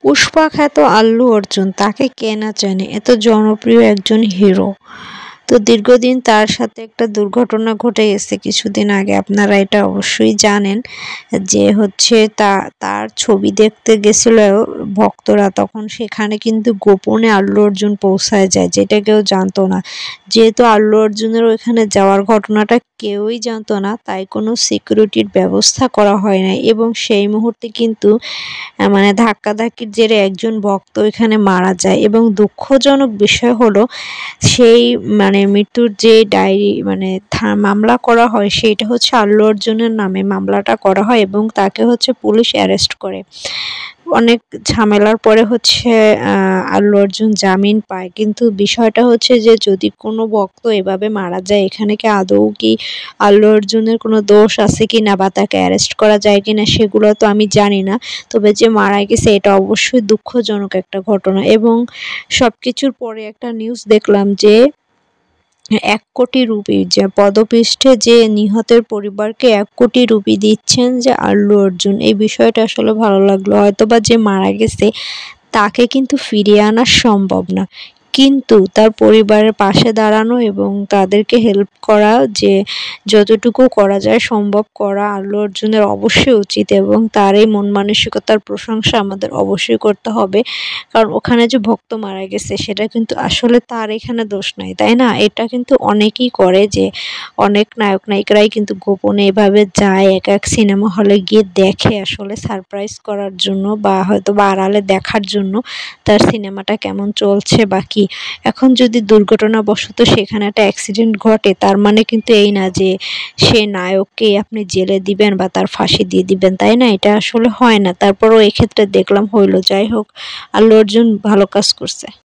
পুষ্পা খ্যাত আল্লু অর্জুন, তাকে কে না চেনে? এত জনপ্রিয় একজন হিরো। তো দীর্ঘদিন তার সাথে একটা দুর্ঘটনা ঘটে গেছে কিছুদিন আগে, আপনারা এটা অবশ্যই জানেন। যে হচ্ছে তার ছবি দেখতে গেছিল ভক্তরা, তখন সেখানে কিন্তু গোপনে আল্লু অর্জুন পৌঁছায় যায়, যেটা কেউ জানতো না। যেহেতু আল্লু অর্জুনের ওইখানে যাওয়ার ঘটনাটা কেউই জানতো না, তাই কোনো সিকিউরিটির ব্যবস্থা করা হয় নাই, এবং সেই মুহূর্তে কিন্তু মানে ধাক্কাধাক্কির জেরে একজন ভক্ত এখানে মারা যায়। এবং দুঃখজনক বিষয় হলো, সেই মানে মৃত্যুর যে ডায়েরি মানে মামলা করা হয়, সেটা হচ্ছে আল্লু অর্জুনের নামে মামলাটা করা হয়, এবং তাকে হচ্ছে পুলিশ অ্যারেস্ট করে। অনেক ঝামেলার পরে হচ্ছে আল্লু অর্জুন জামিন পায়। কিন্তু বিষয়টা হচ্ছে যে যদি কোনো ভক্ত এভাবে মারা যায়, এখানে কি আদৌ কি আল্লু অর্জুনের কোনো দোষ আছে কিনা বা তাকে অ্যারেস্ট করা যায় কিনা সেগুলো তো আমি জানি না। তবে যে মারা গেছে এটা অবশ্যই দুঃখজনক একটা ঘটনা। এবং সবকিছুর পরে একটা নিউজ দেখলাম যে 1 কোটি রুপি, যে পদপিষ্ঠে যে নিহতের পরিবারকে 1 কোটি রুপি দিচ্ছেন যে আল্লু অর্জুন। এই বিষয়টা আসলে ভালো লাগলো। হয়তোবা যে মারা গেছে তাকে কিন্তু ফিরিয়ে আনা সম্ভব না, কিন্তু তার পরিবারের পাশে দাঁড়ানো এবং তাদেরকে হেল্প করা, যে যতটুকু করা যায় সম্ভব করা আল্লু অর্জুনের অবশ্যই উচিত। এবং তার এই মন মানসিকতার প্রশংসা আমাদের অবশ্যই করতে হবে। কারণ ওখানে যে ভক্ত মারা গেছে সেটা কিন্তু আসলে তার এখানে দোষ নাই, তাই না? এটা কিন্তু অনেকেই করে, যে অনেক নায়ক নায়িকারাই কিন্তু গোপনে এভাবে যায়, এক এক সিনেমা হলে গিয়ে দেখে আসলে সারপ্রাইজ করার জন্য, বা হয়তো বা আড়ালে দেখার জন্য তার সিনেমাটা কেমন চলছে বা কি। এখন যদি দুর্ঘটনাবশত সেখানে একটা অ্যাক্সিডেন্ট ঘটে, তার মানে কিন্তু এই না যে সে নায়ককে আপনি জেলে দিবেন বা তার ফাঁসি দিয়ে দিবেন, তাই না? এটা আসলে হয় না। তারপরও এক্ষেত্রে দেখলাম হইলো। যাই হোক, আল্লু অর্জুন ভালো কাজ করছে।